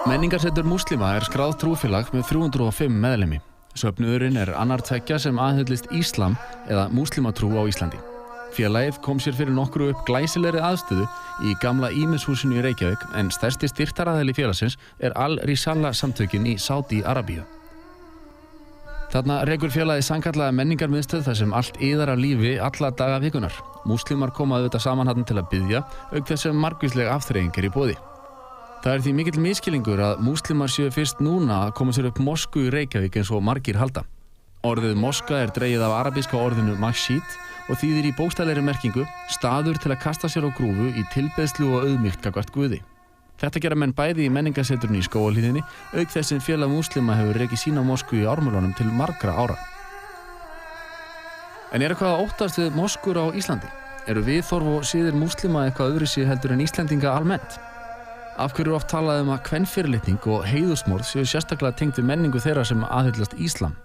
Menningarsetur múslima skráð trúfélag með 305 meðlimi. Söfnuðurinn annar tveggja sem aðhyllist íslam eða múslimatrú á Íslandi. Félagið kom sér fyrir nokkru upp glæsilegri aðstöðu í gamla ímishúsinu í Reykjavik en stærsti styrktaraðili félagsins Al-Risala samtökin í Sádi-Arabíu. Þarna rekur félagið sannkallaða menningarmiðstöð þar sem allt iðar af lífi alla daga vikunnar. Múslimar koma auðvitað saman þarna til að biðja, auk þess sem margvísleg afþreying í boði. Það því mikill misskilningur að múslimar séu fyrst núna að koma sér upp mosku í Reykjavík eins og margir halda. Orðið moska dregið af arabíska orðinu masjid og þýðir í bókstaflegri merkingu staður til að kasta sér á grúfu í tilbeiðslu og auðmýkt gagnvart Guði. Þetta gera menn bæði í Menningarseturinn í Skógarhlíðinni, auk þess sem félag múslima hefur rekið sína mosku í ármálunum til margra ára. En eitthvað að óttast við moskur á Íslandi? Eru viðhorf og siðir múslima eitthvað öðruvísi heldur en Íslendinga almennt? Af hverju oft talað að kvenfyrirlitning og heiðursmorð séu sérstaklega tengd við menningu þeirra sem aðhyllast íslam?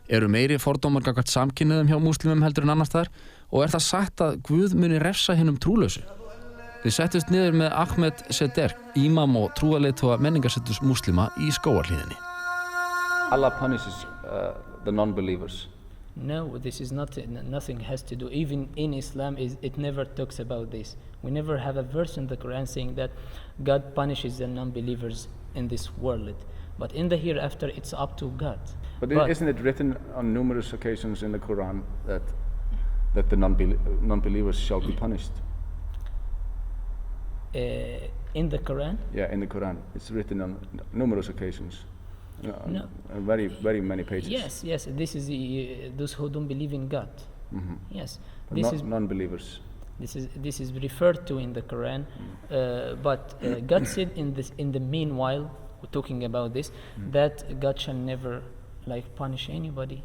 Eru meiri fordómar gagnvart samkynhneigðum hjá múslimum heldur en annars staðar og það satt að Guð muni refsa hinum trúlausu? Við settumst niður með Ahmad Seddeq, ímam og trúarleiðtoga Menningarseturs múslima í Skógarhlíðinni. Allah punishes the non-believers. No, this is not, nothing has to do, even in Islam, it never talks about this. We never have a verse in the Quran saying that God punishes the non-believers in this world. But in the hereafter, it's up to God. But isn't it written on numerous occasions in the Quran that the non-believers shall be punished? In the Quran? Yeah, in the Quran. It's written on numerous occasions. No. Very, very many pages. Yes. This is those who don't believe in God. Mm-hmm. Yes. But This is non-believers. This is referred to in the Quran, but God said in the meanwhile, talking about this, that God shall never punish anybody.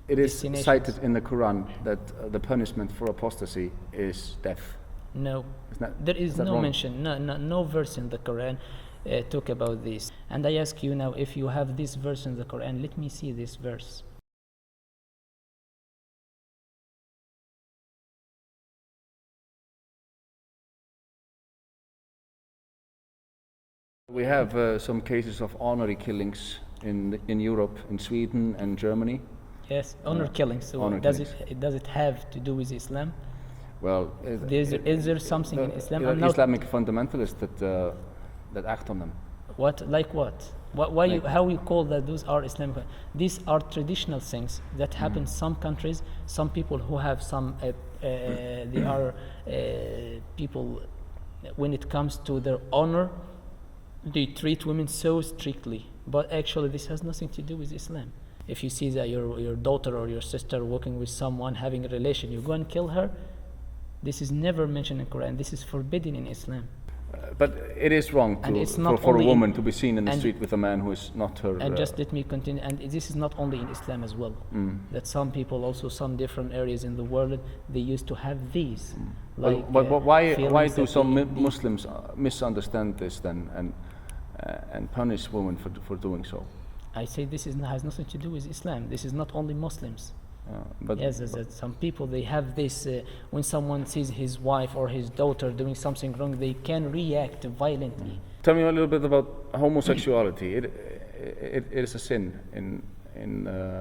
It is cited in the Quran that the punishment for apostasy is death. No, there is no wrong? mention, no verse in the Quran talk about this. And I ask you now, if you have this verse in the Quran, let me see this verse. We have some cases of honorary killings in Europe, in Sweden and Germany. Yes, honor killings. So does it have to do with Islam? Well, is there something in Islam? Islamic fundamentalists that act on them. What? Like what? How you call that those are Islamic? These are traditional things that happen in some countries. Some people who have some, they are people, when it comes to their honor, they treat women so strictly. But actually this has nothing to do with Islam. If you see that your daughter or your sister working with someone, having a relation, you go and kill her, this is never mentioned in Quran. This is forbidden in Islam. But it is wrong for a woman to be seen in the street with a man who is not her. And just let me continue. And this is not only in Islam as well. That some people, also some different areas in the world, they used to have these. But why do some Muslims misunderstand this then and punish women for doing so? I say this has nothing to do with Islam. This is not only Muslims. Some people, they have this, when someone sees his wife or his daughter doing something wrong, they can react violently. Tell me a little bit about homosexuality. It is a sin in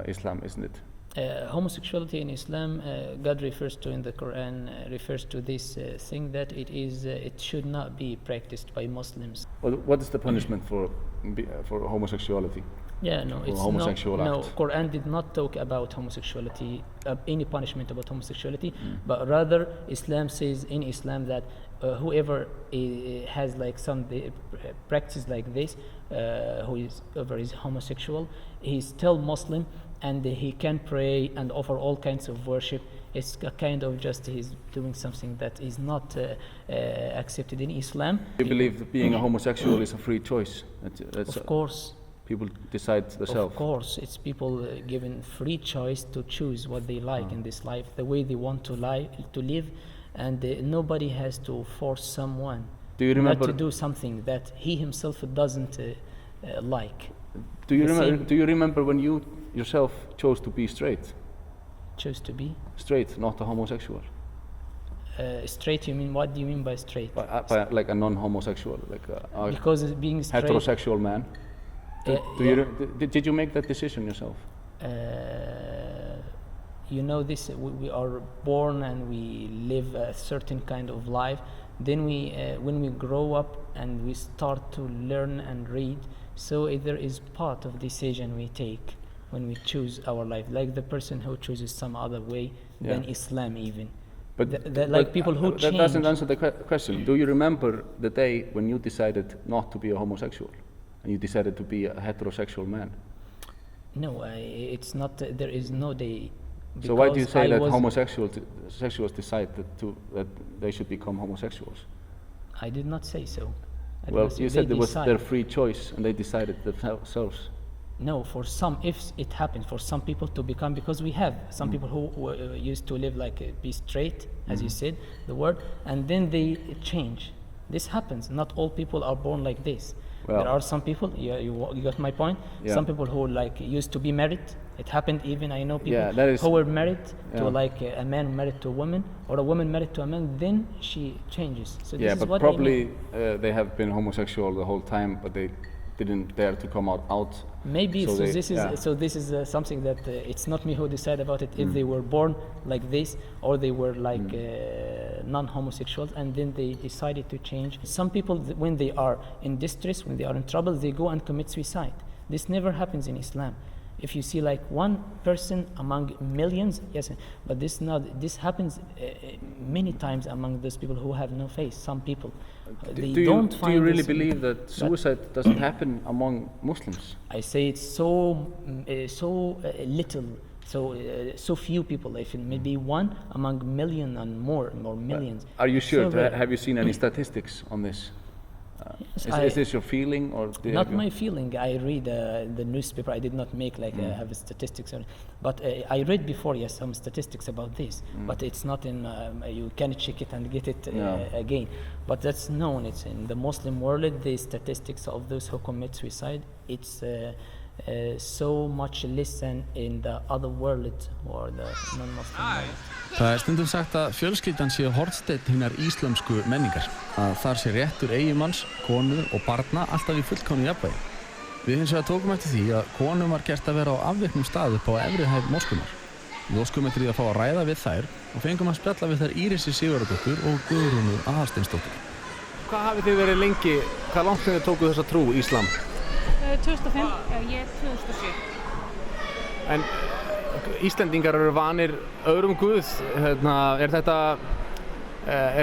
Islam, isn't it? Homosexuality in Islam, God refers to in the Quran, refers to this thing that it should not be practiced by Muslims. Well, what is the punishment for homosexuality? Yeah, no, it's homosexual no. act. Quran did not talk about homosexuality, any punishment about homosexuality, but rather Islam says in Islam that whoever has some practice like this, whoever is homosexual, he's still Muslim and he can pray and offer all kinds of worship. It's a kind of just he's doing something that is not accepted in Islam. You believe that being a homosexual is a free choice? Of course. People decide themselves. Of course, it's people given free choice to choose what they like in this life, the way they want to live, and nobody has to force someone not to do something that he himself doesn't like. Do you remember when you yourself chose to be straight? Chose to be straight, not a homosexual? Straight, you mean, what do you mean by straight? By like a non-homosexual, like Because being straight... heterosexual man. Did you make that decision yourself? You know this, we are born and we live a certain kind of life. Then when we grow up and we start to learn and read, so there is part of decision we take when we choose our life, like the person who chooses some other way than Islam even. But people who change. That doesn't answer the question. Do you remember the day when you decided not to be a homosexual and you decided to be a heterosexual man? No, it's not. There is no day. So why do you say that homosexuals decide that they should become homosexuals? I did not say so. Well, you said it was their free choice and they decided themselves. No, for some, if it happens for some people to become, because we have some people who used to live like be straight, as you said, the word, and then they change. This happens. Not all people are born like this. Well, there are some people, you got my point, some people who like used to be married. It happened even, I know people who were married to like a man married to a woman, or a woman married to a man, then she changes. So this is what probably they have been homosexual the whole time, but they didn't dare to come out. Maybe, so this is something that it's not me who decide about it, if they were born like this, or they were like non-homosexuals, and then they decided to change. Some people, when they are in distress, when they are in trouble, they go and commit suicide. This never happens in Islam. If you see like one person among millions, yes, but this happens many times among those people who have no faith. Some people, do you really believe that suicide doesn't happen among Muslims? I say it's so little, so few people. If it may be one among million and more millions. Are you sure? Have you seen any statistics on this? Yes, is this your feeling, or not my feeling? I read the newspaper. I did not make like have statistics, but I read before some statistics about this. But it's not in. You can check it and get it again. But that's known. It's in the Muslim world. The statistics of those who commit suicide. It's so much less than in the other world or the non-Muslim world. Það stundum sagt að fjölskyldan sé hornsteinn hinnar íslömsku menningar, að þar sé réttur eiginmanns, konu og barna alltaf í fullkomnu jafnvægi. Við hins vegar tókum eftir því að konum var gert að vera á afviknum stað upp á efri hæð moskunnar. Við óskum eftir því að fá að ræða við þær og fengum að spjalla við þær Írisi Sigurðardóttur og Guðrúnu Aðalsteinsdóttur. Hvað hafið þið verið lengi, hvað langt þið tókuð þessa trú, Íslam? 2005, ég 2007. En Íslendingar eru vanir öðrum guð. Er þetta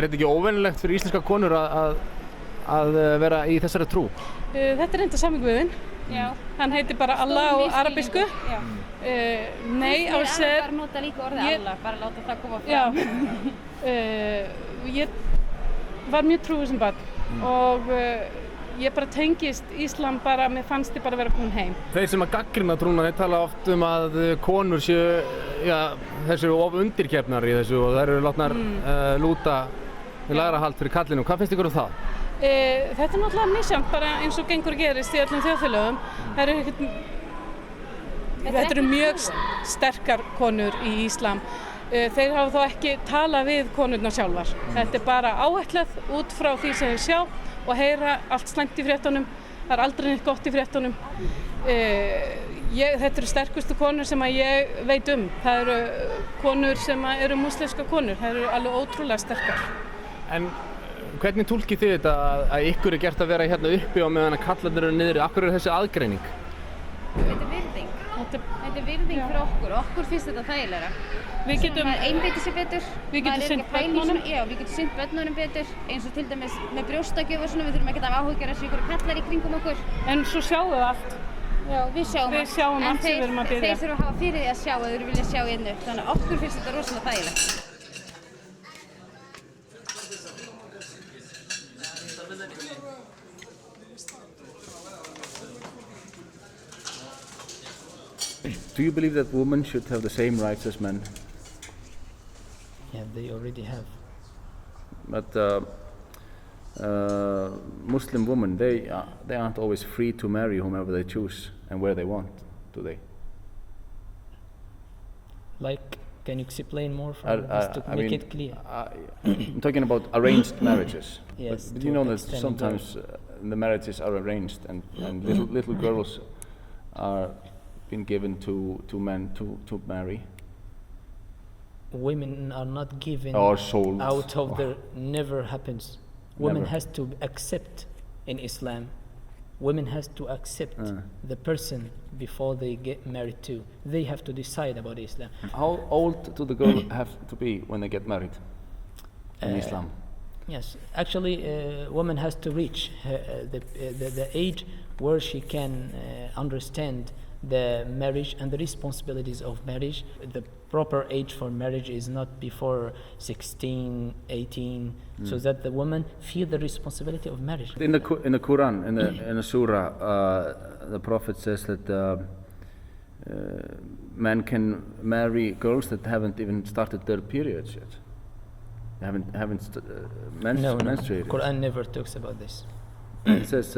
ekki óvenjulegt fyrir íslenska konur að vera í þessari trú? Þetta er enda sami guðinn. Já. Hann heitir bara Allah á arabísku. Já. Nei, á sér. Bara nota líka orðið Allah, bara láta það koma fram. Já. Ég var mjög trúuð sem barn og ég bara tengist Íslam bara, mér fannst ég bara vera komin heim. Þeir sem að gagnrýna trúna, þeir tala oft að konur séu, þeir séu of undirgefnar í þessu og þær eru látnar lúta við lægra hald fyrir kallinu. Hvað finnst ykkur það? Þetta er náttúrulega misjafnt, bara eins og gengur gerist í öllum þjóðfélögum. Þetta eru mjög sterkar konur í Íslam. Þeir hafa þó ekki talað við konurnar sjálfar. Þetta er bara áætlað út frá því sem þeir sjá og heyra allt slæmt í fréttunum. Það er aldrei neitt gott í fréttunum. Þetta eru sterkustu konur sem ég veit um. Það eru konur sem eru múslimska konur. Það eru alveg ótrúlega sterkar. En hvernig túlkið þið þetta að ykkur er gert að vera hérna uppi og meðan að kallarnir eru niðri? Af hverju er þessi aðgreining? Þetta er virðing. Þetta er virðing fyrir okkur. Okkur finnst þetta þægilegra. Við getum einbeita sér betur. Við getum sinnt börnunum. Já, við getum sinnt börnunum betur. Eins og til dæmis með brjóstagjöf og svona, við þurfum ekki að hafa áhyggjur af einhverju kallar í kringum okkur. En svo sjáum við allt. Já, við sjáum allt sem við erum að byrja. En þeir þurfa að hafa fyrir því að sjá að þeir vilja sjá innu. Þannig að okkur finnst þetta rosalega þægilegt. Do you believe that women should have the same rights as men? Yeah, they already have. But Muslim women, they aren't always free to marry whomever they choose and where they want, do they? Like Can you explain more from this to make it clear? I'm talking about arranged marriages. Yes. But you know that sometimes the marriages are arranged, and little girls are been given to men to marry. Women are not given or sold out of their. Never happens. Women has to accept in Islam. Women has to accept the person before they get married to. They have to decide about Islam. How old do the girl have to be when they get married in Islam? Yes, actually, woman has to reach the age where she can understand the marriage and the responsibilities of marriage. The proper age for marriage is not before 16, 18, so that the woman feel the responsibility of marriage. In the Quran, in the surah, the Prophet says that men can marry girls that haven't even started their periods yet. They haven't menstruated. Quran never talks about this. It says.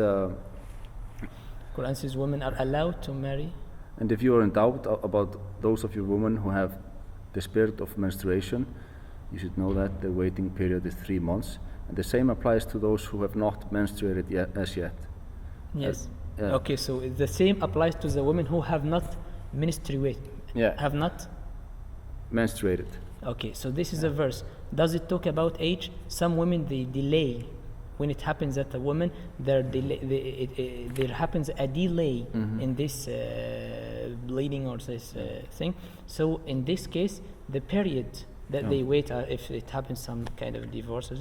Quran says women are allowed to marry. And if you are in doubt about those of you women who have the spirit of menstruation, you should know that the waiting period is 3 months. And the same applies to those who have not menstruated as yet. Yes. Yeah. Okay, so the same applies to the women who have not menstruated. Yeah. Have not menstruated. Okay, so this is a verse. Does it talk about age? Some women, they delay. When it happens that a woman, there happens a delay in this bleeding or this thing. So in this case, the period that they wait, if it happens some kind of divorce,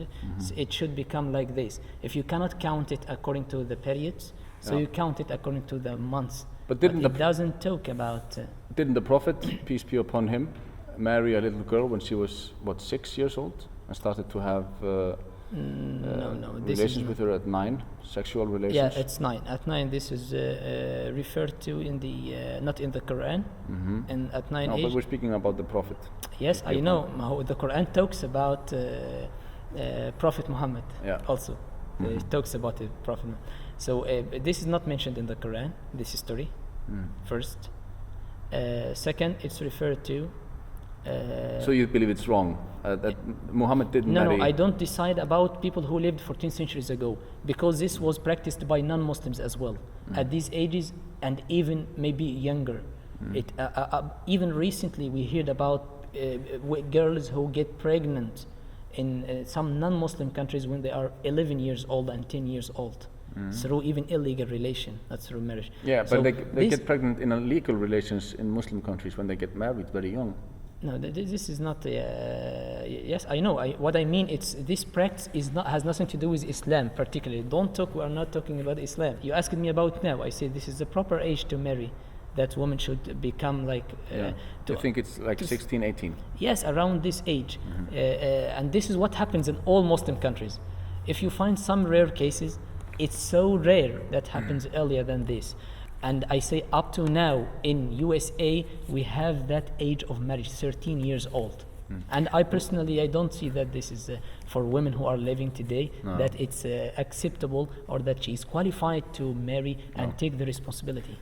it should become like this. If you cannot count it according to the periods, so you count it according to the months. But it doesn't talk about... Didn't the Prophet, peace be upon him, marry a little girl when she was, 6 years old? And started to have... relations with her at 9, sexual relations. Yeah, it's 9. At 9, this is referred to in the not in the Quran. And at 9 age. But we're speaking about the Prophet. Yes, I know. The Quran talks about Prophet Muhammad. Yeah. Also, it talks about the Prophet. So this is not mentioned in the Quran. This history, first. Second, it's referred to. So you believe it's wrong that Muhammad didn't marry? No, I don't decide about people who lived 14 centuries ago, because this was practiced by non-Muslims as well at these ages, and even maybe younger. Even recently we heard about girls who get pregnant in some non-Muslim countries when they are 11 years old and 10 years old. Through even illegal relation, not through marriage. Yeah, but so they get pregnant in illegal relations in Muslim countries when they get married very young. No, this is not. Yes, I know. What I mean, this practice has nothing to do with Islam particularly. We are not talking about Islam. You asked me about now. I said this is the proper age to marry. That woman should become like. I think it's like 16, 18. Yes, around this age, and this is what happens in all Muslim countries. If you find some rare cases, it's so rare that happens earlier than this. And I say up to now in USA we have that age of marriage, 13 years old. And I personally, I don't see that this is for women who are living today, that it's acceptable or that she is qualified to marry and take the responsibility.